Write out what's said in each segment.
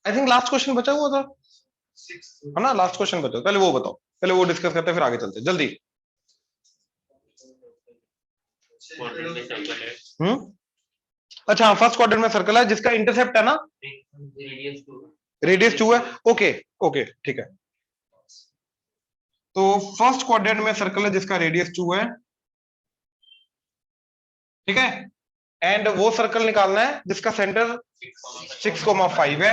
I think last question बचा हुआ था, है ना? लास्ट क्वेश्चन बताओ, पहले वो बताओ, पहले वो डिस्कस करते हैं फिर आगे चलते हैं जल्दी। अच्छा हाँ, फर्स्ट क्वाड्रेंट में सर्कल है जिसका इंटरसेप्ट है ना रेडियस 2 है। ओके ओके ठीक है, तो फर्स्ट क्वाड्रेंट में सर्कल है जिसका रेडियस 2 है, ठीक है, एंड वो सर्कल निकालना है जिसका सेंटर 6,5 है,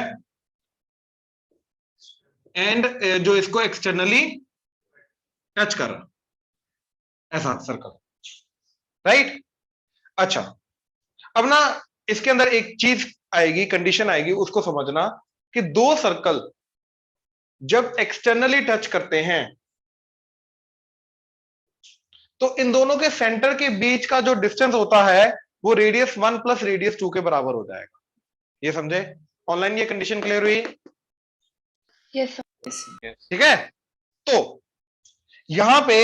एंड जो इसको एक्सटर्नली टच कर रहा, ऐसा सर्कल, राइट। अच्छा, अब ना इसके अंदर एक चीज आएगी, कंडीशन आएगी, उसको समझना कि दो सर्कल जब एक्सटर्नली टच करते हैं तो इन दोनों के सेंटर के बीच का जो डिस्टेंस होता है वो रेडियस 1 प्लस रेडियस 2 के बराबर हो जाएगा। ये समझे? ऑनलाइन ये कंडीशन क्लियर हुई? यस ठीक है, तो यहां पे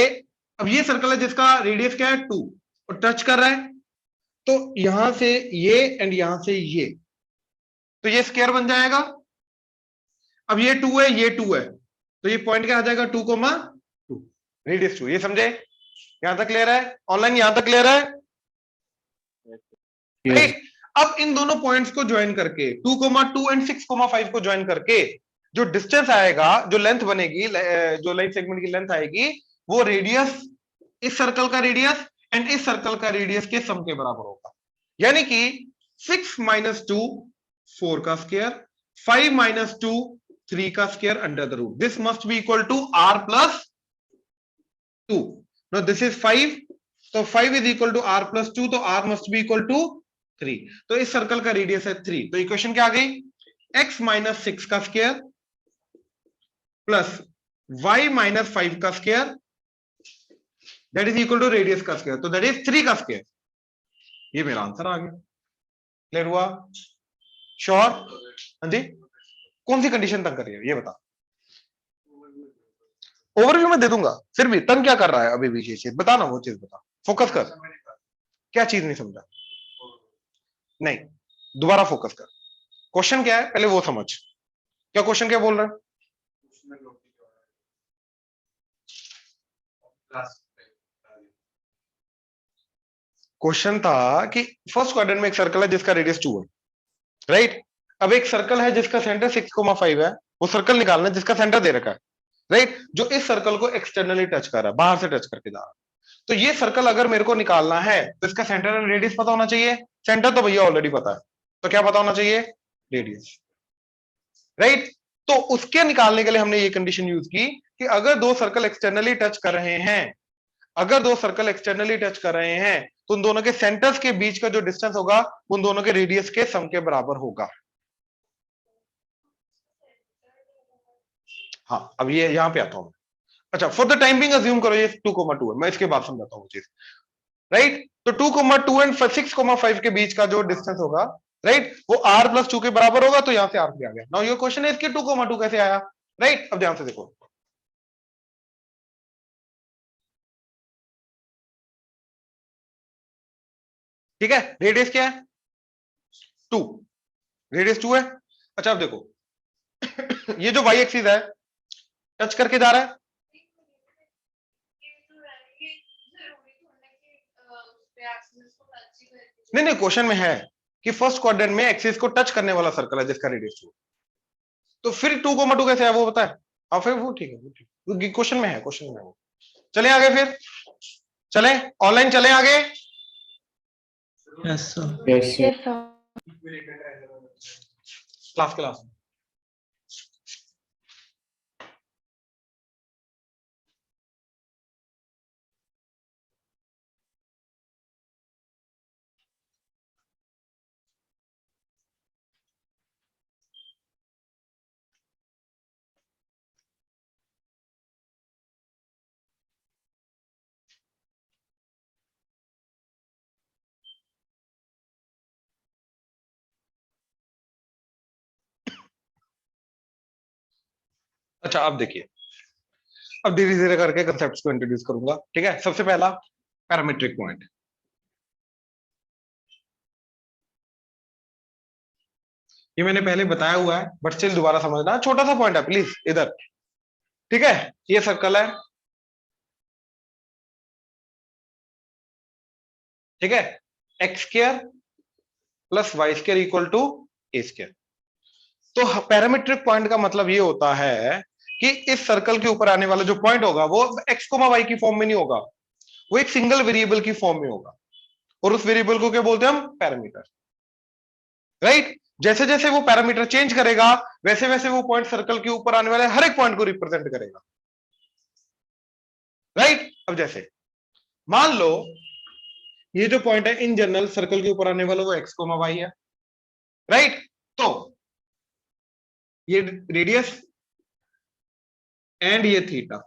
अब ये सर्कल है जिसका रेडियस क्या है 2 और टच कर रहा है, तो यहां से ये एंड यहां से ये, तो ये स्क्वायर बन जाएगा। अब ये 2 है, ये 2 है, तो ये पॉइंट क्या आ जाएगा 2,2 रेडियस 2। ये समझे? यहां तक क्लियर है? ऑनलाइन यहां तक क्लियर है? राइट। अब इन दोनों पॉइंट्स को ज्वाइन करके 2,2 एंड 6,5 को ज्वाइन करके जो डिस्टेंस आएगा, जो लेंथ बनेगी, जो लाइन सेगमेंट की लेंथ आएगी, वो रेडियस, इस सर्कल का रेडियस एंड इस सर्कल का रेडियस के सम के बराबर होगा। यानी कि 6 माइनस 2 4 का स्क्वायर, 5 माइनस 2 3 का square under the root, this must be equal to r plus 2। No this is 5, तो 5 is equal to r plus 2, तो r must be equal to 3। तो इस सर्कल का रेडियस है 3, तो इक्वेशन क्या आ गई? x माइनस 6 का स्क्वायर प्लस y माइनस 5 का square that is equal to radius का स्क्वायर, तो दैट इज 3 का स्क्वायर। ये मेरा आंसर आ गया। क्लियर हुआ? श्योर? हाँ जी, कौन सी कंडीशन तंग कर रही है ये बता। ओवरव्यू में दे दूंगा, फिर भी तंग क्या कर रहा है अभी भी? ये चीज बता ना, वो चीज बता, फोकस कर। क्या चीज नहीं समझा? नहीं, दोबारा फोकस कर। क्वेश्चन क्या है पहले वो समझ। क्या क्वेश्चन क्या बोल रहा है? क्वेश्चन था कि फर्स्ट क्वाड्रेंट में एक सर्कल है जिसका रेडियस 2 है, राइट। अब एक सर्कल है जिसका सेंटर 6,5 है, वो सर्कल निकालना है जिसका सेंटर दे रखा है, राइट, जो इस सर्कल को एक्सटर्नली टच कर रहा है, बाहर से टच करके जा रहा है। तो ये सर्कल अगर मेरे को निकालना है तो इसका सेंटर एंड रेडियस पता होना चाहिए। सेंटर तो भैया ऑलरेडी पता है, तो क्या पता होना चाहिए? Radius, right. तो उसके निकालने के लिए हमने ये कंडीशन यूज की कि अगर दो सर्कल एक्सटर्नली टच कर रहे हैं, अगर दो सर्कल एक्सटर्नली टच कर रहे हैं तो उन दोनों के सेंटर्स के बीच का जो डिस्टेंस होगा उन दोनों के रेडियस के सम के बराबर होगा। हाँ, अब ये यहां पे आता हूं। अच्छा, for the time being assume करो ये 2,2 है, मैं इसके बाद समझाता हूँ चीज, राइट। तो 2,2 एंड 6,5 के बीच का जो डिस्टेंस होगा, राइट, वो r प्लस 2 के बराबर होगा, तो यहां से r3 आ गया। नाउ योर क्वेश्चन है इसके 2,2 कैसे आया, राइट। अब ध्यान से देखो, ठीक है, रेडियस क्या है 2, रेडियस 2 है। अच्छा अब देखो ये जो y एक्सिस है टच करके जा रहा है, नहीं नहीं, क्वेश्चन में है कि फर्स्ट क्वाड्रेंट में एक्सिस को टच करने वाला सर्कल है जिसका रेडियस 2, तो फिर 2,2 कैसे है वो बता है। हाँ फिर वो ठीक है, वो ठीक, क्वेश्चन में है, क्वेश्चन में है वो। चले आगे, फिर चले ऑनलाइन, चले आगे। Yes sir. क्लास क्लास अच्छा अब देखिए, अब धीरे धीरे करके कंसेप्ट्स को इंट्रोड्यूस करूंगा, ठीक है। सबसे पहला पैरामीट्रिक पॉइंट, ये मैंने पहले बताया हुआ है, बट स्टिल दोबारा समझना, छोटा सा पॉइंट है प्लीज इधर। ठीक है, ये सर्कल है, ठीक है, x square plus y square equal to a square. तो पैरामीट्रिक पॉइंट का मतलब ये होता है कि इस सर्कल के ऊपर आने वाला जो पॉइंट होगा वो एक्स कोमा वाई की फॉर्म में नहीं होगा, वो एक सिंगल वेरिएबल की फॉर्म में होगा, और उस वेरिएबल को क्या बोलते हैं हम, पैरामीटर। राइट, जैसे जैसे वो पैरामीटर चेंज करेगा वैसे वैसे वो पॉइंट सर्कल के ऊपर आने वाले हर एक पॉइंट को रिप्रेजेंट करेगा। राइट, अब जैसे मान लो ये जो पॉइंट है इन जनरल सर्कल के ऊपर आने वाला वो एक्स कोमा वाई है। राइट, तो ये रेडियस एंड ये थीटा,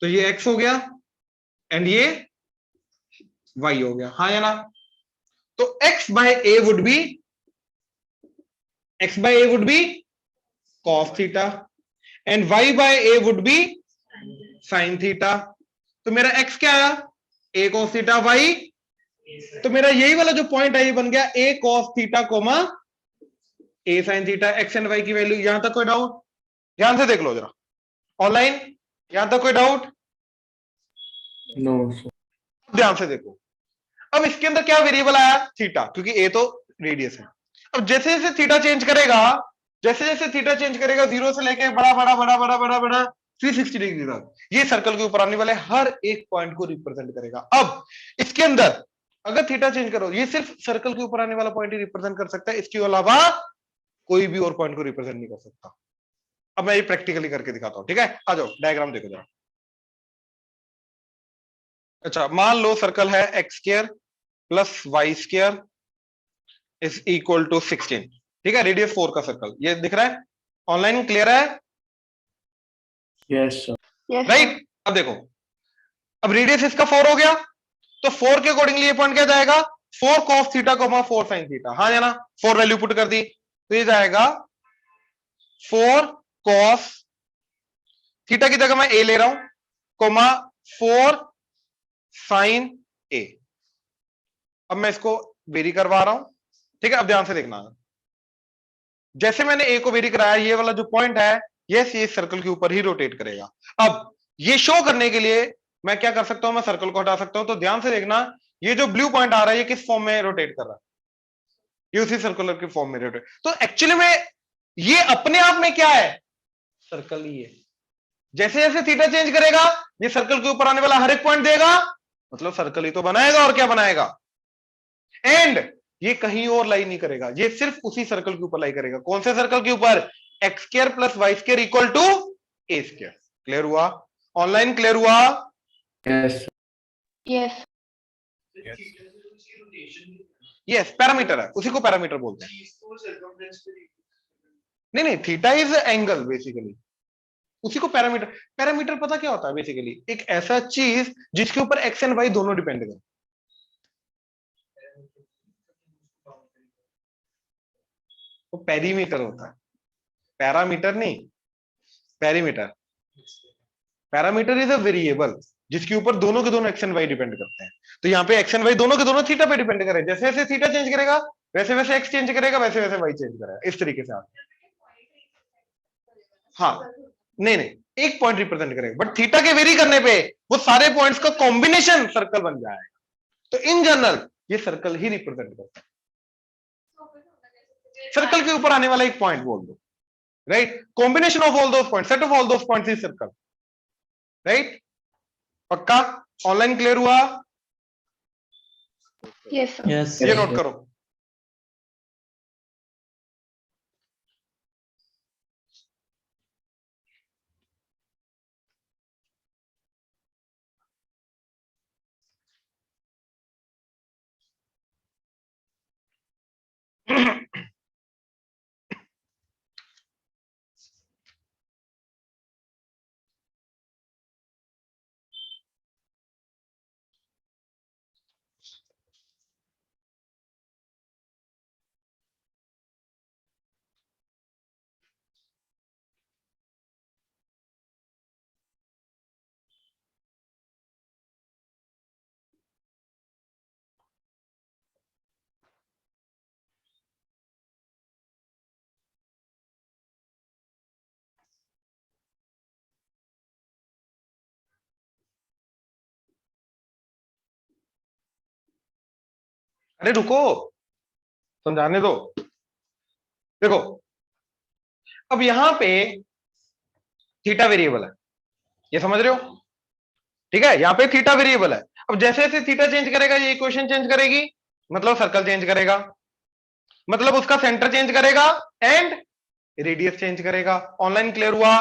तो ये एक्स हो गया एंड ये वाई हो गया, हाँ या ना। तो x by a would be, x by a would be cos theta and y by a would be sine theta. तो मेरा एक्स क्या आया, ए कॉस थीटा, वाई, तो मेरा यही वाला जो पॉइंट है ये बन गया a cos theta comma a sine theta. X and y की वैल्यू, यहां तक कोई डाउट? ध्यान से देख लो जरा ऑनलाइन, यहां तक कोई डाउट? No sir. ध्यान से देखो, अब इसके अंदर क्या वेरिएबल आया, थीटा, क्योंकि ए तो रेडियस है। अब जैसे जैसे थीटा चेंज करेगा, जैसे जैसे थीटा चेंज करेगा, जीरो से लेके बड़ा बड़ा बड़ा बड़ा बड़ा बड़ा 360 डिग्री तक, ये सर्कल के ऊपर आने वाले हर एक पॉइंट को रिप्रेजेंट करेगा। अब इसके अंदर अगर थीटा चेंज करो, ये सिर्फ सर्कल के ऊपर आने वाला पॉइंट ही रिप्रेजेंट कर सकता है, इसके अलावा कोई भी और पॉइंट को रिप्रेजेंट नहीं कर सकता। अब मैं ये प्रैक्टिकली करके दिखाता हूं, ठीक है, आ जाओ डायग्राम देखो जरा। अच्छा, मान लो सर्कल है x square plus y square is equal to 16, ठीक है, रेडियस 4 का सर्कल, ये दिख रहा है ऑनलाइन, क्लियर है? Yes sir. Yes, sir. Right, अब देखो, अब रेडियस इसका 4 हो गया, तो 4 के अकॉर्डिंगली ये पॉइंट क्या जाएगा, 4 cos theta coma 4 sin theta, हाँ या ना। 4 वैल्यू पुट कर दी, तो ये जाएगा 4 cos थीटा की जगह मैं ए ले रहा हूं, कोमा 4 sin ए। अब मैं इसको वेरी करवा रहा हूं, ठीक है, अब ध्यान से देखना, जैसे मैंने ए को वेरी कराया, ये वाला जो पॉइंट है ये सर्कल के ऊपर ही रोटेट करेगा। अब ये शो करने के लिए मैं क्या कर सकता हूं, मैं सर्कल को हटा सकता हूं। तो ध्यान से देखना, ये जो ब्लू पॉइंट आ रहा है ये किस फॉर्म में रोटेट कर रहा है, ये उसी सर्कुलर के फॉर्म में रोटेट। तो एक्चुअली में ये अपने आप में क्या है, सर्कल ही है। जैसे जैसे थीटा चेंज करेगा ये सर्कल के ऊपर आने वाला हर एक पॉइंट देगा, मतलब सर्कल ही तो बनाएगा, और क्या बनाएगा। एंड ये कहीं और लाई नहीं करेगा, ये सिर्फ उसी सर्कल के ऊपर लाई करेगा। कौन से सर्कल के ऊपर, x square plus y square equal to a square. Clear हुआ ऑनलाइन, क्लियर हुआ? Yes Yes. यस, पैरामीटर है, उसी को पैरामीटर बोलते हैं। नहीं नहीं, थीटा इज एंगल बेसिकली, उसी को पैरामीटर। पैरामीटर पता क्या होता है, बेसिकली एक ऐसा चीज जिसके ऊपर एक्स एंड वाई दोनों डिपेंड करें। वो पेरीमीटर होता है, पैरामीटर नहीं, perimeter. Parameter is a variable जिसके ऊपर दोनों के दोनों एक्स एंड वाई डिपेंड करते हैं। तो यहाँ पे एक्स एंड वाई दोनों के दोनों थीटा पे डिपेंड करें, जैसे जैसे थीटा चेंज करेगा वैसे वैसे एक्स चेंज करेगा, वैसे वैसे वाई चेंज करेगा, इस तरीके से आप। हाँ, नहीं नहीं, एक पॉइंट रिप्रेजेंट करेगा, बट थीटा के वेरी करने पे वो सारे पॉइंट्स का कॉम्बिनेशन सर्कल बन जाएगा। तो इन जनरल ये सर्कल ही रिप्रेजेंट करता है। सर्कल के ऊपर आने वाला एक पॉइंट बोल दो, right, combination of all those point, set of all those points is circle. Right, पक्का ऑनलाइन, क्लियर हुआ? Yes, sir. यस ये नोट करो। अरे रुको, समझाने दो। देखो, अब यहां पे थीटा वेरिएबल है, ये समझ रहे हो? ठीक है, यहां पे थीटा वेरिएबल है। अब जैसे जैसे थीटा चेंज करेगा ये इक्वेशन चेंज करेगी, मतलब सर्कल चेंज करेगा, मतलब उसका सेंटर चेंज करेगा एंड रेडियस चेंज करेगा। ऑनलाइन क्लियर हुआ?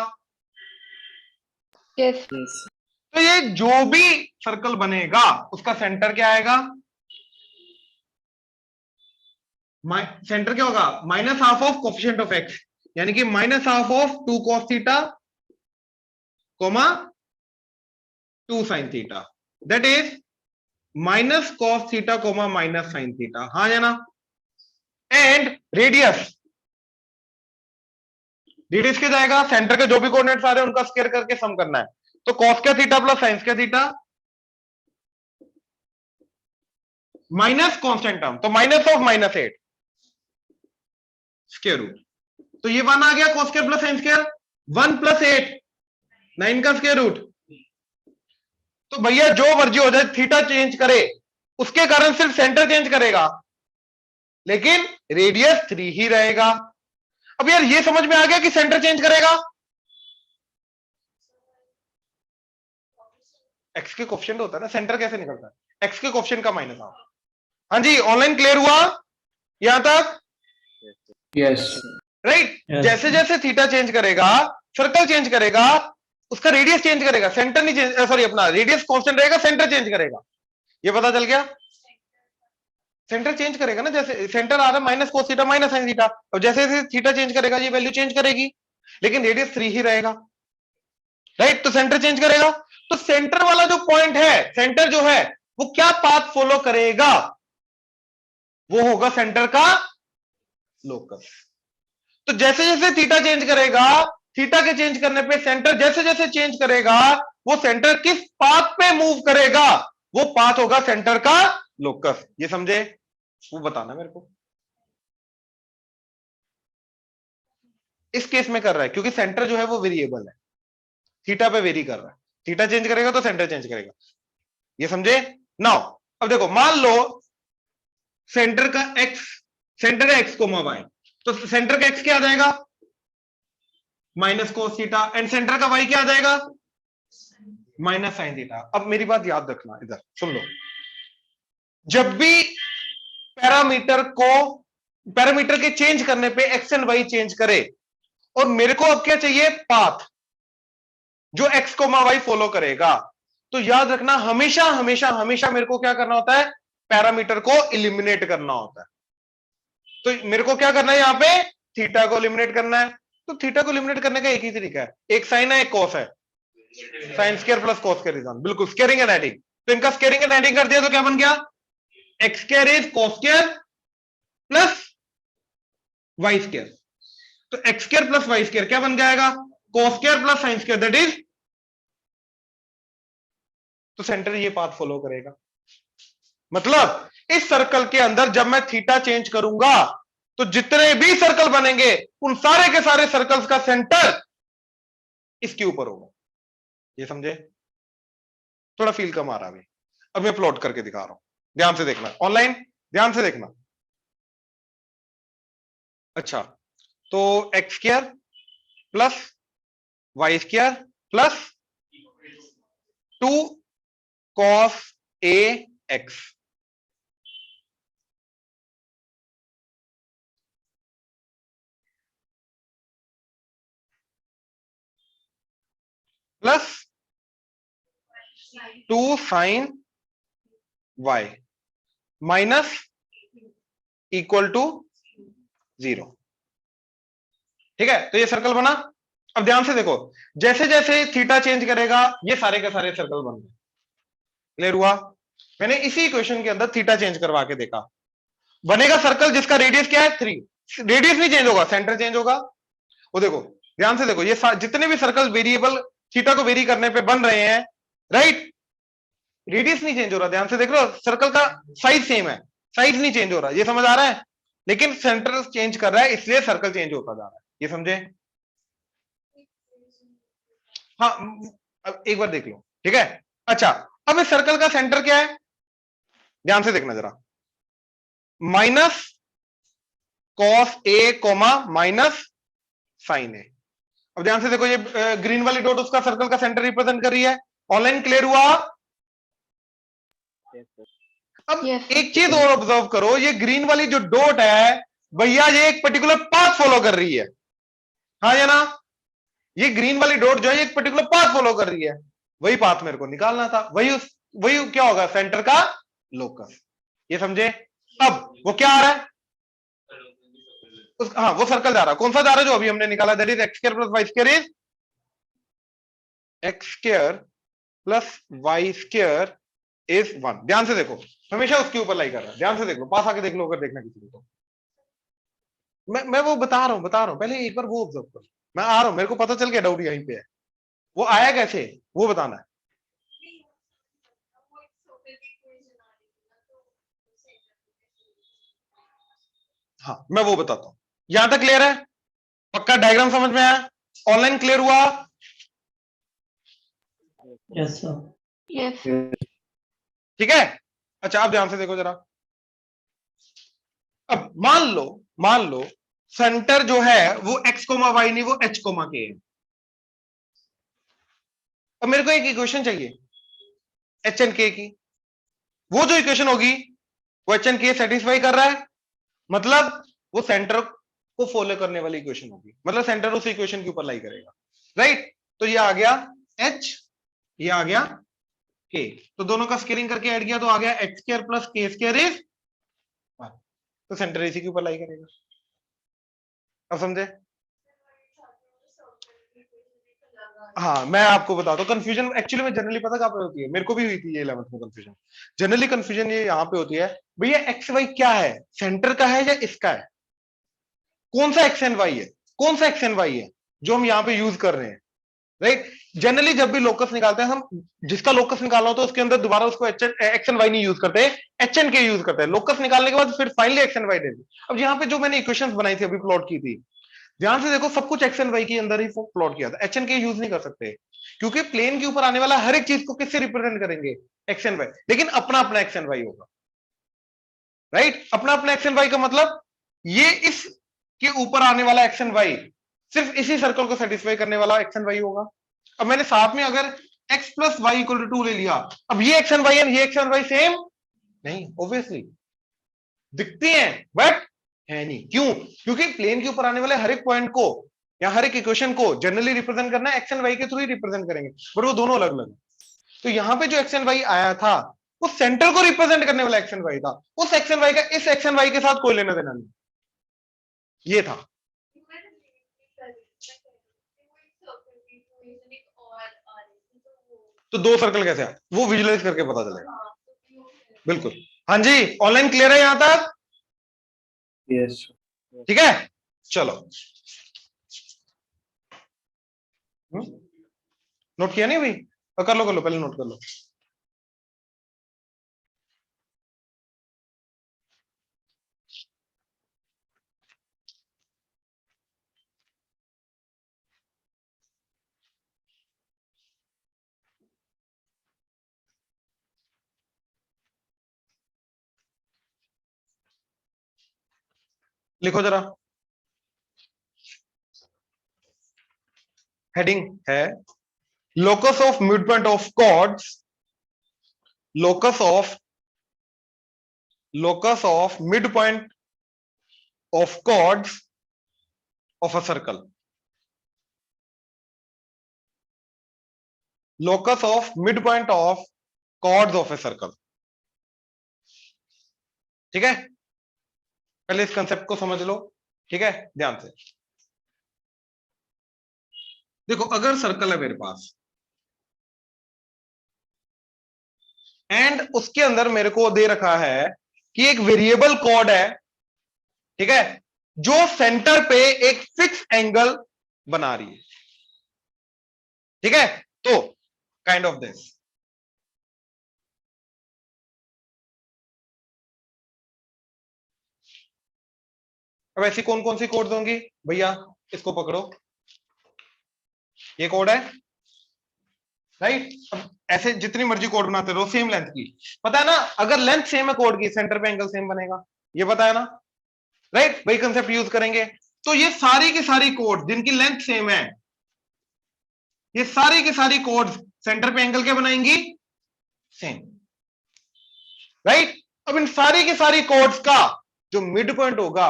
Yes. Yes. तो ये जो भी सर्कल बनेगा उसका सेंटर क्या आएगा? सेंटर क्या होगा? Minus half of coefficient of x, यानी कि minus half of 2 cos theta coma 2 sin theta, that is minus cos theta comma minus sin theta. हाँ या ना? एंड रेडियस, रेडियस क्या जाएगा? सेंटर के जो भी कोऑर्डिनेट्स आ रहे हैं उनका स्क्वायर करके सम करना है। तो cos क्या थीटा प्लस sin क्या थीटा माइनस कांस्टेंट टर्म, तो माइनस ऑफ -8 स्क्वायर रूट। तो ये 1 आ गया cos square plus sin square, 1 + 8 9 का स्क्वायर रूट। तो भैया जो मर्जी हो जाए, थीटा चेंज करे उसके कारण सिर्फ सेंटर चेंज करेगा, लेकिन रेडियस 3 ही रहेगा। अब यार ये समझ में आ गया कि सेंटर चेंज करेगा। एक्स के कोफिशिएंट होता है ना, सेंटर कैसे निकलता है? एक्स के कोफिशिएंट का माइनस हाफ। हाँ जी, ऑनलाइन क्लियर हुआ यहां तक? Yes. राइट। Yes. जैसे जैसे थीटा चेंज करेगा सर्कल चेंज करेगा, उसका रेडियस चेंज करेगा, सेंटर नहीं चेंज, सॉरी अपना रेडियस कांस्टेंट रहेगा, सेंटर चेंज करेगा। ये पता चल गया? सेंटर चेंज करेगा ना, जैसे सेंटर आ रहा है minus cos theta minus sine theta, और जैसे जैसे थीटा चेंज करेगा ये वैल्यू चेंज करेगी, लेकिन रेडियस 3 ही रहेगा। राइट, तो सेंटर चेंज करेगा। तो सेंटर वाला जो पॉइंट है, सेंटर जो है वो क्या पाथ फॉलो करेगा? वो होगा सेंटर का लोकस। तो जैसे जैसे थीटा चेंज करेगा, थीटा के चेंज करने पे सेंटर जैसे जैसे चेंज करेगा, वो सेंटर किस पाथ पे मूव करेगा? वो पाथ होगा सेंटर का लोकस। ये समझे? वो बताना मेरे को। इस केस में कर रहा है क्योंकि सेंटर जो है वो वेरिएबल है, थीटा पे वेरी कर रहा है, थीटा चेंज करेगा तो सेंटर चेंज करेगा। ये समझे? नाउ अब देखो, मान लो सेंटर का एक्स, सेंटर है एक्स कोमा वाई, तो सेंटर का एक्स क्या आ जाएगा? Minus cos theta, and centre का वाई क्या आ जाएगा? Minus sine theta. अब मेरी बात याद रखना, इधर सुन लो, जब भी पैरामीटर को, पैरामीटर के चेंज करने पे एक्स एंड वाई चेंज करे, और मेरे को अब क्या चाहिए? पाथ जो एक्स कोमा वाई फॉलो करेगा। तो याद रखना, हमेशा हमेशा हमेशा मेरे को क्या करना होता है? पैरामीटर को इलिमिनेट करना होता है। तो मेरे को क्या करना है? यहां पे थीटा को इलिमिनेट करना है। तो थीटा को इलिमिनेट करने का एक ही तरीका है, एक साइन है एक कॉस है, sine square plus cos square is 1, बिल्कुल स्क्वायरिंग एंड एडिंग। तो इनका स्क्वायरिंग एंड एडिंग कर दिया तो क्या बन गया? X square is cos square plus y square. तो x square plus y square क्या बन जाएगा? Cos square plus sine square, that is, तो सेंटर ये पाथ फॉलो करेगा। मतलब इस सर्कल के अंदर जब मैं थीटा चेंज करूंगा तो जितने भी सर्कल बनेंगे उन सारे के सारे सर्कल्स का सेंटर इसके ऊपर होगा। ये समझे? थोड़ा फील कम आ रहा है। अब मैं प्लॉट करके दिखा रहा हूं, ध्यान से देखना, ऑनलाइन ध्यान से देखना। अच्छा, तो x square plus y square plus 2 cos a x, plus 2 sin y minus equal to 0। ठीक है, तो ये सर्कल बना। अब ध्यान से देखो, जैसे जैसे थीटा चेंज करेगा ये सारे के सारे सर्कल बन गए। क्लियर हुआ? मैंने इसी इक्वेशन के अंदर थीटा चेंज करवा के देखा, बनेगा सर्कल जिसका रेडियस क्या है? 3। रेडियस नहीं चेंज होगा, सेंटर चेंज होगा। वो देखो, ध्यान से देखो, ये जितने भी सर्कल वेरिएबल थीटा को वेरी करने पे बन रहे हैं, राइट, रेडियस नहीं चेंज हो रहा। ध्यान से देख लो, सर्कल का साइज सेम है, साइज नहीं चेंज हो रहा। ये समझ आ रहा है? लेकिन सेंटर चेंज कर रहा है, इसलिए सर्कल चेंज होता जा रहा है। ये समझे? हाँ, अब एक बार देख लो, ठीक है। अच्छा, अब इस सर्कल का सेंटर क्या है? ध्यान से देखना जरा, minus cos A comma minus sign ए। अब ध्यान से देखो, ये ग्रीन वाली डॉट उसका सर्कल का सेंटर रिप्रेजेंट कर रही है। ऑनलाइन क्लियर हुआ? अब Yes. एक चीज और ऑब्जर्व करो, ये ग्रीन वाली जो डॉट है भैया, ये एक पर्टिकुलर पाथ फॉलो कर रही है, हाँ या ना? ये ग्रीन वाली डॉट जो है एक पर्टिकुलर पाथ फॉलो कर रही है, वही पाथ मेरे को निकालना था। वही क्या होगा, सेंटर का लोकस। ये समझे? अब वो क्या आ रहा है, हाँ वो सर्कल जा रहा है। कौन सा जा रहा है? जो अभी हमने निकाला, that is x square plus y square is x square plus y square is 1। ध्यान से देखो, हमेशा उसके ऊपर लाई कर रहा है। ध्यान से देख लो, पास आके देख लो अगर देखना किसी को। मैं वो बता रहा हूं, पहले एक बार वो ऑब्जर्व करो। मैं आ रहा हूं, मेरे को पता चल गया डाउट यहीं पे है। वो आया कैसे वो बताना है। हाँ मैं वो बताता हूं। यहां तक क्लियर है? पक्का डायग्राम समझ में आया? ऑनलाइन क्लियर हुआ? Yes, sir. Yes. ठीक है। अच्छा अब ध्यान से देखो जरा। अब मान लो सेंटर जो है वो एक्स कोमा वाई नहीं, वो एच कोमा के है। अब मेरे को एक इक्वेशन चाहिए एच एन के की। वो जो इक्वेशन होगी वो एच एन के सेटिस्फाई कर रहा है, मतलब वो सेंटर को फॉलो करने वाली इक्वेशन होगी, मतलब सेंटर उस इक्वेशन के ऊपर लाई करेगा, राइट? तो ये आ गया एच, ये आ गया के, तो दोनों का स्केलिंग करके ऐड किया तो आ गया एक्स स्क्वायर प्लस के स्क्वायर इज 1। तो सेंटर इसी के ऊपर लाई करेगा। अब समझे? हाँ मैं आपको बताता हूँ, कंफ्यूजन एक्चुअली में जनरली पता कहाँ पे होती है, मेरे को भी हुई थी ये 11th में कंफ्यूजन। जनरली कंफ्यूजन ये यहाँ पे होती है, भैया एक्स वाई क्या है, सेंटर का है या इसका है? कौन सा एक्स एंड वाई है, कौन सा एक्स एंड वाई है जो हम यहाँ पे यूज कर रहे हैं, राइट? जनरली जब भी लोकस निकालते हैं हम, जिसका लोकस निकालना हो तो उसके अंदर दोबारा उसको एक्स एंड वाई नहीं यूज करते, एच एन के यूज करते हैं। लोकस निकालने के बाद फिर फाइनली एक्स एंड वाई देते। अब यहाँ पे जो मैंने इक्वेशंस बनाई थी, अभी प्लॉट की थी, ध्यान से देखो, सब कुछ एक्स एंड वाई के अंदर ही प्लॉट किया था। एच एन के यूज नहीं कर सकते, क्योंकि प्लेन के ऊपर आने वाला हर एक चीज को किससे रिप्रेजेंट करेंगे, एक्स एंड वाई। लेकिन अपना अपना एक्स एंड वाई होगा, राइट? अपना अपना एक्स एंड वाई का मतलब ये इस के ऊपर आने वाला एक्स एंड वाई सिर्फ इसी सर्कल को सेटिस्फाई करने वाला एक्स एंड वाई होगा। अब मैंने साथ में अगर x plus y equal to 2 ले लिया, अब ये एक्स एंड वाई है, ये एक्स एंड वाई सेम नहीं, ऑब्वियसली दिखती हैं बट है नहीं। क्यों? क्योंकि प्लेन के ऊपर आने वाले हर एक पॉइंट को या हर एक इक्वेशन को जनरली रिप्रेजेंट करना है एक्स एंड वाई के थ्रू ही रिप्रेजेंट करेंगे, बट वो दोनों अलग अलग। तो यहां पे जो एक्स एंड वाई आया था वो सेंटर को रिप्रेजेंट करने वाला एक्स एंड वाई था। उस एक्स एंड वाई का इस एक्स एंड वाई के साथ कोई लेना देना नहीं, ये था। तो दो सर्कल कैसे आए वो विजुलाइज करके पता चलेगा। बिल्कुल, हाँ जी, ऑनलाइन क्लियर है यहां तक? Yes. ठीक है, चलो नोट किया नहीं भाई? कर लो पहले नोट कर लो। लिखो जरा, हेडिंग है locus of mid point of chords, locus of mid point of chords of a circle, locus of mid point of chords of a circle. ठीक है, पहले इस कंसेप्ट को समझ लो, ठीक है, ध्यान से देखो। अगर सर्कल है मेरे पास एंड उसके अंदर मेरे को दे रखा है कि एक वेरिएबल कॉर्ड है, ठीक है, जो सेंटर पे एक फिक्स एंगल बना रही है, ठीक है, तो काइंड ऑफ दिस। अब ऐसी कौन कौन सी कोड्स होंगी भैया? इसको पकड़ो, ये कोड है, राइट? अब ऐसे जितनी मर्जी कोड बनाते रहो सेम लेंथ की, पता है ना, अगर लेंथ सेम है कोड की, सेंटर पे एंगल सेम बनेगा। ये पता है ना, राइट? वही कंसेप्ट यूज करेंगे। तो ये सारी की सारी कोड जिनकी लेंथ सेम है, ये सारी की सारी कोड्स सेंटर पे एंगल क्या बनाएंगी? Same, right? अब इन सारी की सारी कोड्स का जो मिड पॉइंट होगा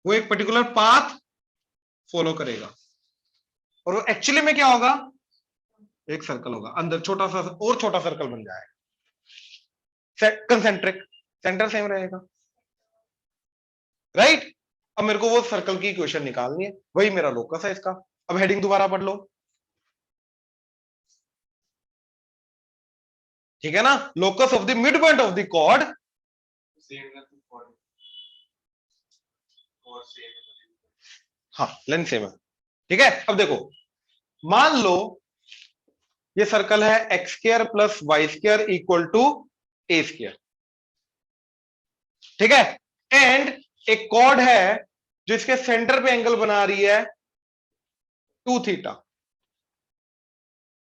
वो एक पर्टिकुलर पाथ फॉलो करेगा, और वो एक्चुअली में क्या होगा? एक सर्कल होगा, अंदर छोटा सा और छोटा सर्कल बन जाएगा, कंसेंट्रिक, सेंटर सेम रहेगा, राइट? अब मेरे को वो सर्कल की इक्वेशन निकालनी है, वही मेरा लोकस है इसका। अब हेडिंग दोबारा पढ़ लो, ठीक है ना? Locus of the mid point of the chord, हाँ लेंथ सेम है, ठीक है? अब देखो, मान लो ये सर्कल है x square plus y square equal to a square, ठीक है? एंड एक कॉर्ड है जो इसके सेंटर पे एंगल बना रही है 2 थीटा,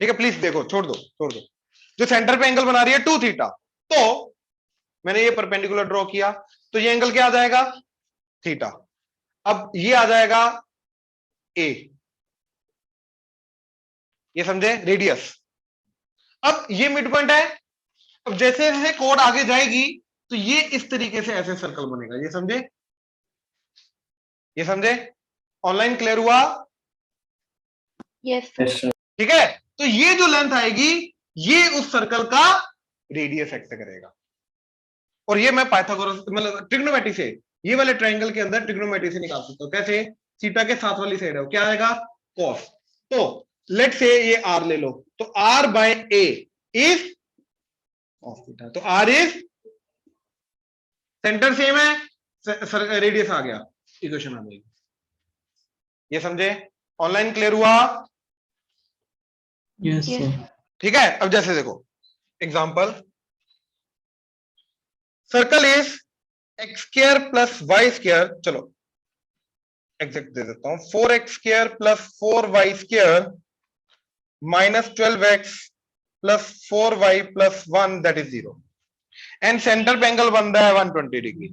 ठीक है? प्लीज देखो, छोड़ दो, जो सेंटर पे एंगल बना रही है 2 थीटा, तो मैंने ये परपेंडिकुलर ड्रॉ किया, तो ये एंगल क्या आ जाएगा? थीटा। अब ये आ जाएगा ए, ये समझे? रेडियस। अब ये मिड पॉइंट है, अब जैसे जैसे कोड आगे जाएगी तो ये इस तरीके से ऐसे सर्कल बनेगा, ये समझे? ये समझे? ऑनलाइन क्लियर हुआ? Yes, sir. Yes, sir. ठीक है? तो ये जो लेंथ आएगी ये उस सर्कल का रेडियस एक्ट करेगा, और ये मैं पाइथागोरस मतलब ट्रिग्नोमेट्री से, ये वाले ट्रायंगल के अंदर ट्रिग्नोमेट्री से निकाल सकता हूं। कैसे? थीटा के साथ वाली साइड है, क्या आएगा? कॉस। तो लेट से ये आर ले लो, तो r by a is cos theta, तो आर इज, सेंटर सेम है, रेडियस आ गया, इक्वेशन आ गई। ये समझे? ऑनलाइन क्लियर हुआ? Yes, Yes. sir. ठीक है? अब जैसे देखो example, circle is x square plus y square, चलो एग्जैक्ट दे देता हूं, 4x square plus 4y square minus 12x plus 4y plus 1 that is 0, and centre पे एंगल बन रहा है 120 डिग्री,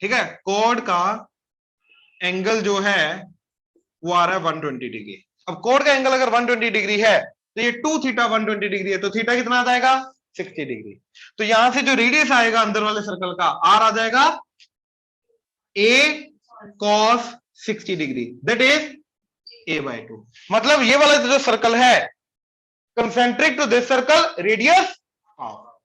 ठीक है? कोड का एंगल जो है वो आ रहा है 120 डिग्री। अब कोड का एंगल अगर 120 डिग्री है तो ये 2 थीटा 120 डिग्री है, तो थीटा कितना आ जाएगा? 60 डिग्री। तो यहां से जो रेडियस आएगा अंदर वाले सर्कल का, आर आ जाएगा a cos 60 degree, that is a/2। मतलब ये वाला जो सर्कल है concentric to this circle, radius half.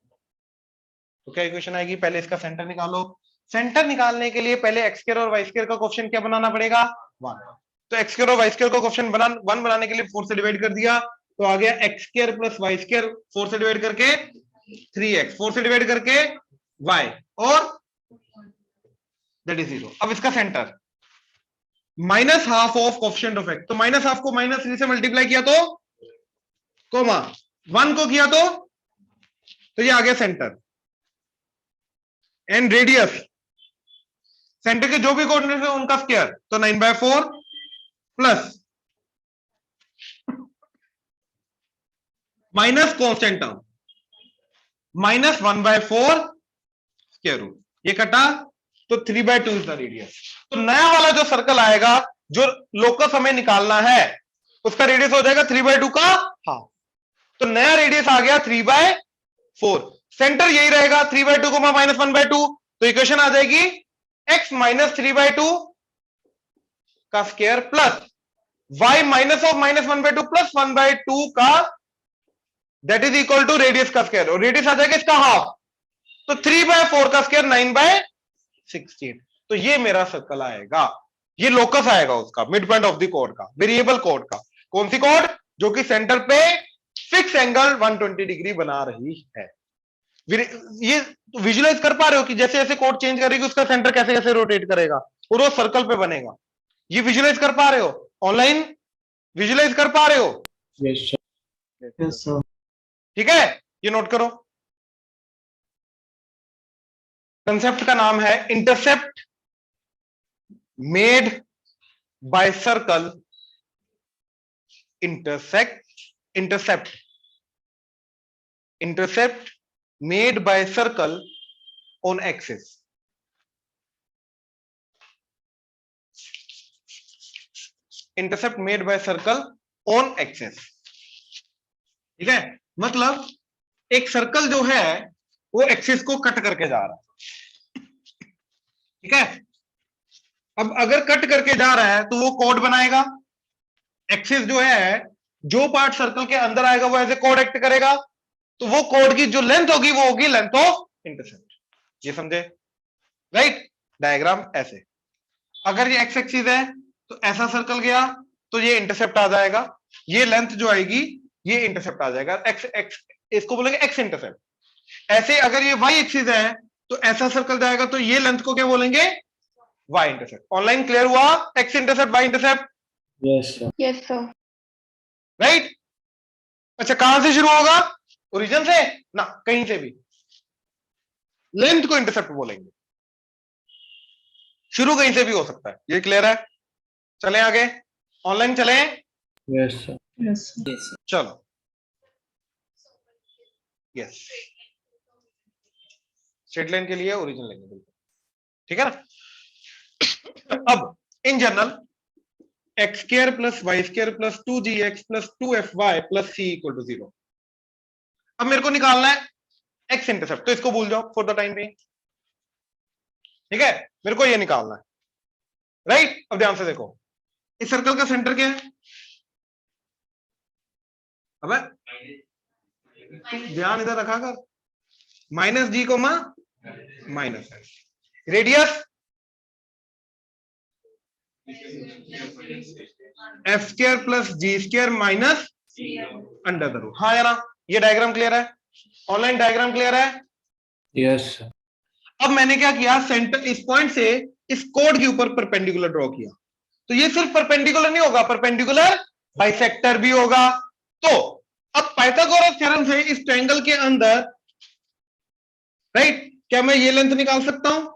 तो क्या इक्वेशन आएगी? पहले इसका सेंटर निकालो, सेंटर निकालने के लिए पहले एक्स स्क्वायर और वाई स्क्वायर का कोएफिशिएंट क्या बनाना पड़ेगा? 1। तो एक्स स्क्वायर और वाई स्क्वायर का कोएफिशिएंट 1 बनाने के लिए 4 से डिवाइड कर दिया, तो आ गया x square plus y square, 4 से डिवाइड करके 3x, 4 से डिवाइड करके y, और दैट इज 0। अब इसका centre minus half of coefficient of x, तो माइनस हाफ को माइनस 3 से मल्टीप्लाई किया तो कोमा 1 को किया तो ये आ गया सेंटर, एंड रेडियस सेंटर के जो भी कोऑर्डिनेट है उनका स्क्वायर, तो 9/4 plus minus constant term minus 1/4 square root, ये कटा तो 3/2 इज द रेडियस। तो नया वाला जो सर्कल आएगा, जो लोकस हमें निकालना है, उसका रेडियस हो जाएगा 3/2 का हाफ, तो नया रेडियस आ गया 3/4। सेंटर यही रहेगा 3/2 को माइनस 1/2, तो इक्वेशन आ जाएगी x माइनस 3/2 का square plus y minus of minus 1/2 plus 1/2 का, that is equal to radius का स्क्वायर, और रेडियस आ जाएगा इसका हाफ, तो 3/4 का स्क्वायर 9/16। तो ये मेरा सर्कल आएगा, ये लोकस आएगा उसका, mid point of the code का, वेरिएबल कोड का। कौन सी कोड? जो कि सेंटर पे फिक्स एंगल 120 डिग्री बना रही है। ये विजुलाइज कर पा रहे हो कि जैसे जैसे कोड चेंज करेगी उसका सेंटर कैसे कैसे रोटेट करेगा और वो सर्कल पे बनेगा? ये विजुलाइज कर पा रहे हो? ऑनलाइन विजुलाइज कर पा रहे हो? Yes, sir. Yes, sir. ठीक है, ये नोट करो। कंसेप्ट का नाम है intercept made by circle intercept intercept made by circle on axis. Intercept made by circle on axis. ठीक है, मतलब एक सर्कल जो है वो एक्सिस को कट करके जा रहा है, ठीक है। अब अगर कट करके जा रहा है तो वो कोड बनाएगा। एक्सिस जो है, जो पार्ट सर्कल के अंदर आएगा वो एज ए कोड एक्ट करेगा, तो वो कोड की जो लेंथ होगी वो होगी लेंथ ऑफ इंटरसेप्ट। ये समझे, राइट। डायग्राम ऐसे, अगर ये एक्स एक्सिस है तो ऐसा सर्कल गया तो ये इंटरसेप्ट आ जाएगा, ये लेंथ जो आएगी ये इंटरसेप्ट आ जाएगा, एक्स एक्स, इसको बोलेंगे एक्स इंटरसेप्ट। ऐसे अगर ये वाई एक्सिस है तो ऐसा सर्कल जाएगा तो ये लेंथ को क्या बोलेंगे, वाई इंटरसेप्ट। ऑनलाइन क्लियर हुआ, x intercept y intercept, Yes, sir. Yes, sir. Right. अच्छा, कहां से शुरू होगा, ओरिजिन से ना, कहीं से भी। लेंथ को इंटरसेप्ट बोलेंगे, शुरू कहीं से भी हो सकता है। ये क्लियर है, चलें आगे, ऑनलाइन चलें। Yes, sir. Yes, sir. चलो, यस, स्ट्रेट लाइन के लिए ओरिजिन लेंगे, बिल्कुल ठीक है ना। अब in general x square plus y square plus 2gx plus 2fy plus c equal to 0। अब मेरे को निकालना है एक्स इंटरसेप्ट, तो इसको भूल जाओ फॉर द टाइम बेइंग, ठीक है। मेरे को ये निकालना है, राइट। अब ध्यान से देखो, इस सर्कल का सेंटर क्या है, अब ध्यान इधर रखा कर, माइनस जी कोमा माइनस है, radius f square plus g square minus under the root. हाँ यार, ये डायग्राम क्लियर है, ऑनलाइन डायग्राम क्लियर है। Yes, sir. अब मैंने क्या किया, सेंटर इस पॉइंट से इस कोड के ऊपर परपेंडिकुलर ड्रॉ किया, तो ये सिर्फ परपेंडिकुलर नहीं होगा, परपेंडिकुलर बाइसेक्टर भी होगा। तो अब पाइथागोरस थ्योरम से इस ट्रायंगल के अंदर, राइट, क्या मैं ये लेंथ निकाल सकता हूं,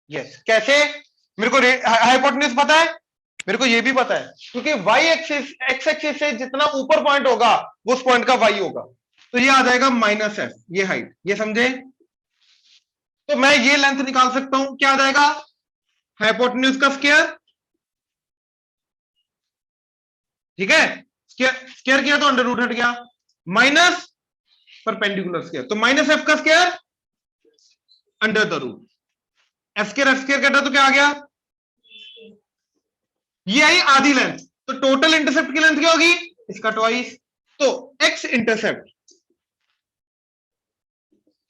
यस। कैसे, मेरे को हाइपोटेन्यूज पता है, मेरे को ये भी पता है, क्योंकि वाई एक्सिस, एक्स एक्सिस से जितना ऊपर पॉइंट होगा वो उस पॉइंट का वाई होगा, तो ये आ जाएगा माइनस एफ, ये हाइट, ये समझे। तो मैं ये लेंथ निकाल सकता हूं, क्या आ जाएगा, हाइपोटेन्यूज का स्क्वायर, ठीक है। स्क्वायर किया तो अंडर रूट हट गया, माइनस परपेंडिकुलर स्क्वायर, तो माइनस एफ का square under the root, f square कटा तो क्या आ गया, ये आई आधी लेंथ, तो टोटल इंटरसेप्ट की लेंथ क्या होगी, इसका ट्वाइस। तो एक्स इंटरसेप्ट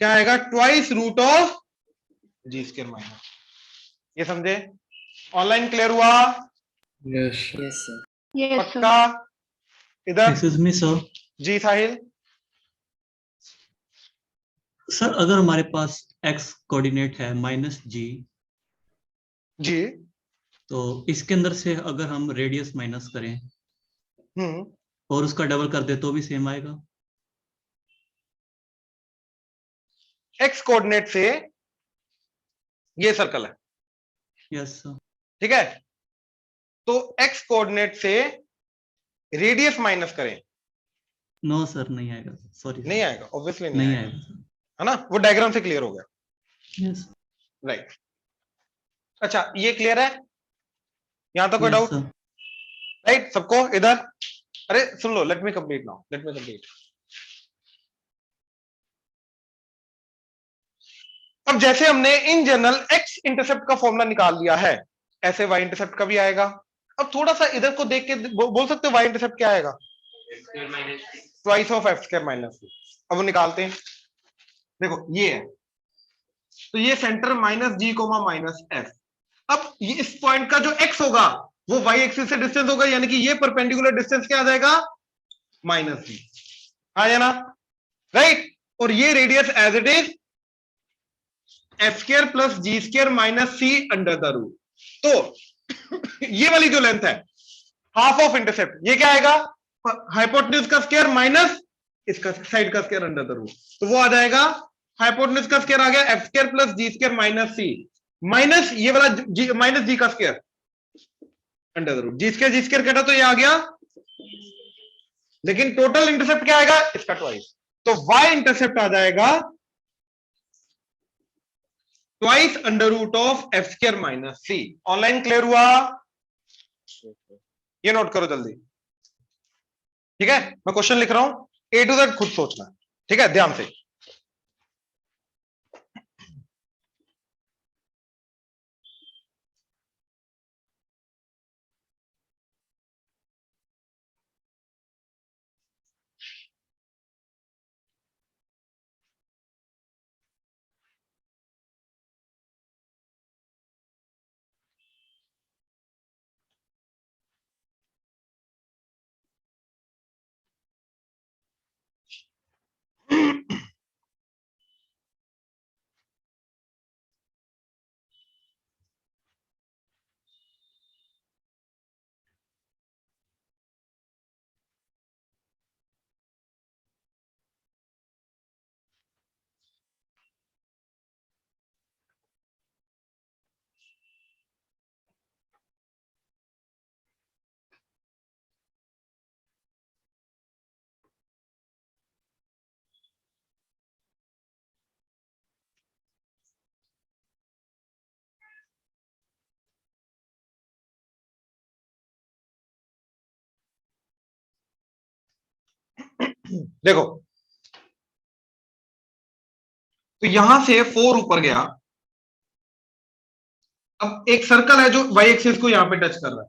क्या आएगा, twice root of g square minus, ये समझे, ऑनलाइन क्लियर हुआ। Yes, sir. Yes, sir. Yes, sir. पक्का, इधर एक्सक्यूज मी सर, जी साहिल। सर अगर हमारे पास एक्स कोऑर्डिनेट है -g, जी, तो इसके अंदर से अगर हम रेडियस माइनस करें और उसका डबल कर दे तो भी सेम आएगा। एक्स कोऑर्डिनेट से ये सर्कल है, यस सर। ठीक है, तो एक्स कोऑर्डिनेट से रेडियस माइनस करें, नो सर, नहीं आएगा, सॉरी नहीं आएगा, ऑब्वियसली नहीं नहीं आएगा आएगा, है ना। वो डायग्राम से क्लियर हो गया, यस राइट। अच्छा, ये क्लियर है, यहां तक कोई डाउट, सर। राइट सबको इधर। अरे सुन लो, let me complete now, let me complete. अब जैसे हमने इन जनरल एक्स इंटरसेप्ट का फॉर्मूला निकाल लिया है, ऐसे वाई इंटरसेप्ट का भी आएगा। अब थोड़ा सा इधर को देख के बोल सकते हो वाई इंटरसेप्ट क्या आएगा, twice of f square minus. अब वो निकालते हैं, देखो ये है, तो ये centre minus g comma minus F. अब ये इस पॉइंट का जो एक्स होगा वो वाई एक्सिस से डिस्टेंस होगा, यानी कि ये परपेंडिकुलर डिस्टेंस क्या आ जाएगा, माइनस जी, आ जाना, राइट। और ये radius as it is f square plus g square minus c under the root. तो ये वाली जो लेंथ है हाफ ऑफ इंटरसेप्ट, ये क्या आएगा, हाइपोटेन्यूज का स्क्वायर माइनस इसका साइड का स्क्वायर अंडर द रूट, तो वो आ जाएगा, हाइपोटेन्यूज का स्क्वायर आ गया f square plus g square minus c, minus ये वाला जी माइनस जी का square under the root, g square कटा तो ये आ गया, लेकिन टोटल इंटरसेप्ट क्या आएगा, इसका ट्वाइस। तो y इंटरसेप्ट आ जाएगा twice under root of f square minus c. Online clear हुआ? ये नोट करो जल्दी, ठीक है? मैं क्वेश्चन लिख रहा हूं, ए टू जेड खुद सोचना, ठीक है? ध्यान से। देखो, तो यहां से 4 ऊपर गया। अब एक सर्कल है जो वाई एक्सिस को यहां पे टच कर रहा है,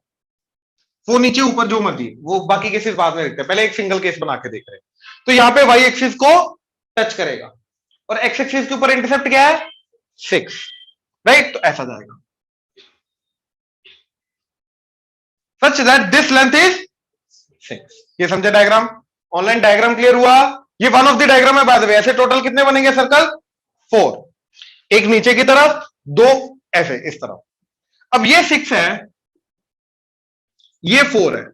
वो नीचे ऊपर जो मर्जी, वो बाकी केसेस बाद में देखते हैं, पहले एक सिंगल केस बना के देख रहे हैं। तो यहां पे वाई एक्सिस को टच करेगा और एक्स एक्सिस के ऊपर इंटरसेप्ट क्या है? 6, राइट? तो ऐसा जाएगा, such that this length is 6। ये समझे डायग्राम? ऑनलाइन डायग्राम क्लियर हुआ? ये वन ऑफ द डायग्राम है बाय द वे। ऐसे टोटल कितने बनेंगे सर्कल? 4, एक नीचे की तरफ, 2 ऐसे इस तरफ। अब ये 6 है, ये 4 है,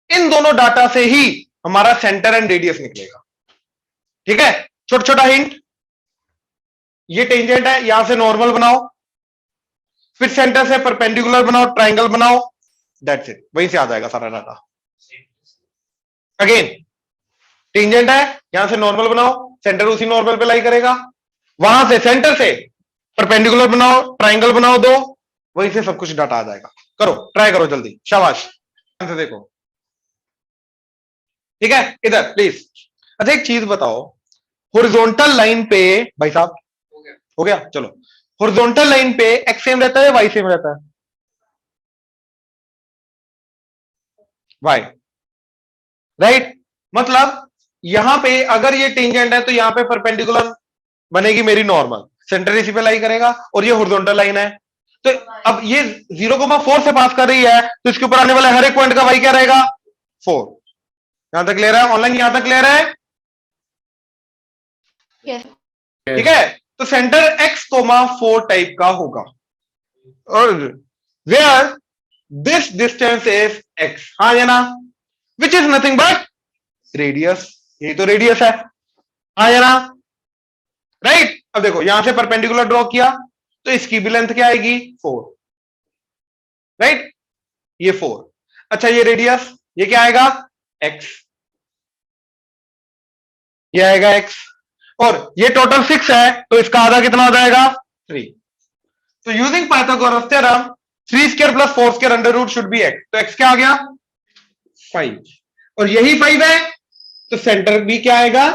इन दोनों डाटा से ही हमारा सेंटर एंड रेडियस निकलेगा, ठीक है? छोटा छोटा हिंट, ये टेंजेंट है, यहां से नॉर्मल बनाओ, फिर सेंटर से परपेंडिकुलर बनाओ, ट्राइंगल बनाओ, दैट्स इट, वहीं से आ जाएगा सारा डाटा। अगेन टेंजेंट है, यहां से नॉर्मल बनाओ, सेंटर उसी नॉर्मल पे लाई करेगा, वहां से सेंटर से परपेंडिकुलर बनाओ, ट्राइंगल बनाओ 2, वहीं से सब कुछ डाटा आ जाएगा। करो, ट्राई करो जल्दी, शाबाश। देखो, ठीक है? इधर प्लीज। अच्छा एक चीज बताओ, हॉरिजॉन्टल लाइन पे, भाई साहब हो गया, चलो, हॉरिजॉन्टल लाइन पे एक्स सेम रहता है, वाई सेम रहता है? Y, right? मतलब यहां पे अगर ये टेंजेंट है तो यहां पे परपेंडिकुलर बनेगी मेरी नॉर्मल, सेंटर इसी पे लाई करेगा, और ये हॉरिजॉन्टल लाइन है, तो अब ये 0,4 से पास कर रही है, तो इसके ऊपर आने वाला हर एक पॉइंट का वाई क्या रहेगा? 4। यहां तक क्लियर है? ऑनलाइन यहां तक क्लियर है? Yes. ठीक है? तो सेंटर x,4 टाइप का होगा, और where this distance is x, हाँ या ना? Which is nothing but radius, यही तो रेडियस है, हाँ या ना? राइट? अब देखो, यहां से परपेंडिकुलर ड्रॉ किया तो इसकी भी लेंथ क्या आएगी? 4, राइट? ये 4। अच्छा ये रेडियस, ये क्या आएगा? x, ये आएगा x, और ये टोटल 6 है, तो इसका आधा कितना हो जाएगा? 3। तो using Pythagoras theorem 3 square plus 4 square under root should be x, तो x क्या आ गया? 5, और यही 5 है, तो सेंटर भी क्या आएगा?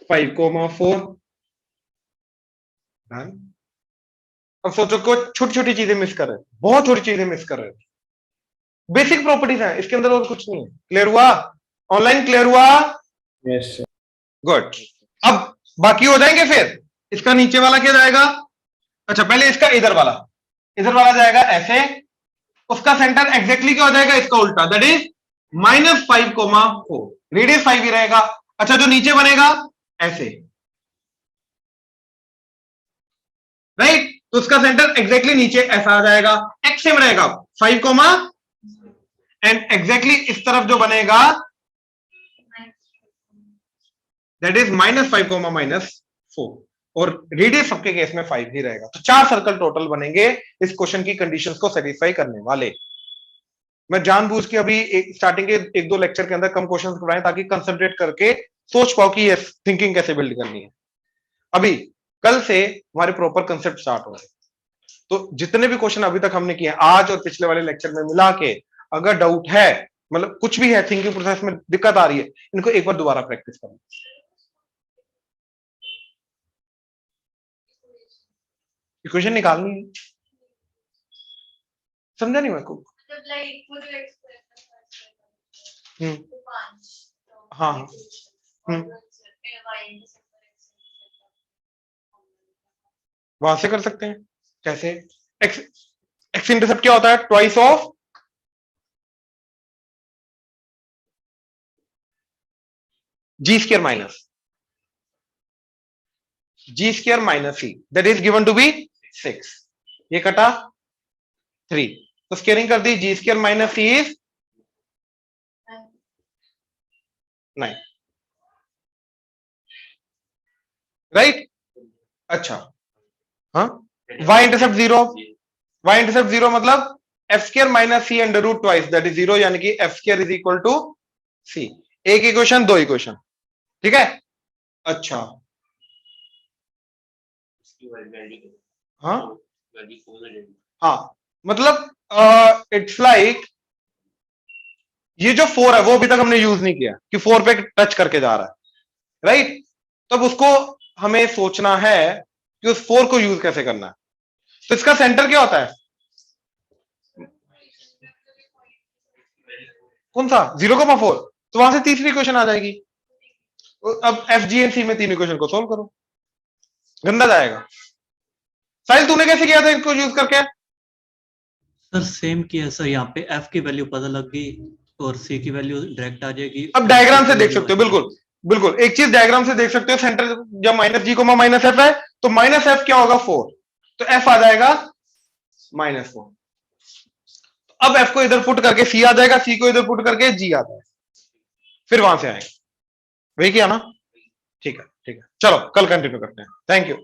5,4। अब सोचो को छोटी छोटी चीजें मिस कर रहे हैं, बहुत छोटी चीजें मिस कर रहे हैं, बेसिक प्रॉपर्टीज हैं इसके अंदर, और कुछ नहीं है। क्लियर हुआ? ऑनलाइन क्लियर हुआ? Yes sir. गुड। अब बाकी हो जाएंगे, फिर इसका नीचे वाला क्या जाएगा? अच्छा पहले इसका इधर वाला जाएगा ऐसे, उसका सेंटर एग्जैक्टली क्या हो जाएगा? इसका उल्टा, दैट इज -5,4, रेडियस 5 ही रहेगा। अच्छा जो नीचे बनेगा ऐसे, राइट? तो उसका सेंटर एग्जैक्टली नीचे ऐसा आ जाएगा, एक्स सेम रहेगा 5, एंड एग्जैक्टली इस तरफ जो बनेगा दैट इज -5,-4, और रेडियस सबके केस में 5 ही रहेगा। तो 4 सर्कल टोटल बनेंगे इस क्वेश्चन की कंडीशंस को सेटिस्फाई करने वाले। मैं जानबूझ के अभी स्टार्टिंग के 1-2 लेक्चर के अंदर कम क्वेश्चंस करवाएं ताकि कंसंट्रेट करके सोच पाओ कि ये थिंकिंग कैसे बिल्ड करनी है। अभी कल से हमारे प्रॉपर कंसेप्ट स्टार्ट हो रहे हैं, तो जितने भी क्वेश्चन अभी तक हमने किए आज और पिछले वाले लेक्चर में मिला के, अगर डाउट है, मतलब कुछ भी है, थिंकिंग प्रोसेस में दिक्कत आ रही है, इनको एक बार दोबारा प्रैक्टिस करना। इक्वेशन निकालनी है, समझा नहीं मेरे को? हाँ हाँ वहां से कर सकते हैं। कैसे? एक्स इंटरसेप्ट क्या होता है? Twice of g square minus c, that is given to be 6। ये कटा 3, तो स्क्वायरिंग कर दी, g square minus c is 9, right? अच्छा, हाँ, y इंटरसेप्ट 0 मतलब f square minus c under root twice, that is 0, यानी कि f square is equal to c. एक इक्वेशन, 2 इक्वेशन, ठीक है? अच्छा, हाँ हाँ, मतलब इट्स लाइक ये जो 4 है वो अभी तक हमने यूज नहीं किया कि 4 पे टच करके जा रहा है, राइट? तब उसको हमें सोचना है कि उस 4 को यूज कैसे करना है। तो इसका सेंटर क्या होता है? कौन सा? 0,4। तो वहां से तीसरी इक्वेशन आ जाएगी। अब एफ जी एंड सी में 3 इक्वेशन को सोल्व करो, गंदा जाएगा। साहिल तूने कैसे किया था इसको यूज करके? सर सेम किया सर, यहाँ पे एफ की वैल्यू पता लग गई और सी की वैल्यू डायरेक्ट आ जाएगी। अब डायग्राम से देख सकते हो, बिल्कुल बिल्कुल एक चीज डायग्राम से देख सकते हो, सेंटर जब minus g comma minus F है तो माइनस एफ क्या होगा? 4, तो एफ आ जाएगा -4। अब एफ को इधर पुट करके सी आ जाएगा, सी को इधर पुट करके जी आ जाएगा, फिर वहां से आएगा। वही किया ना? ठीक है, चलो कल कंटिन्यू करते हैं। Thank you.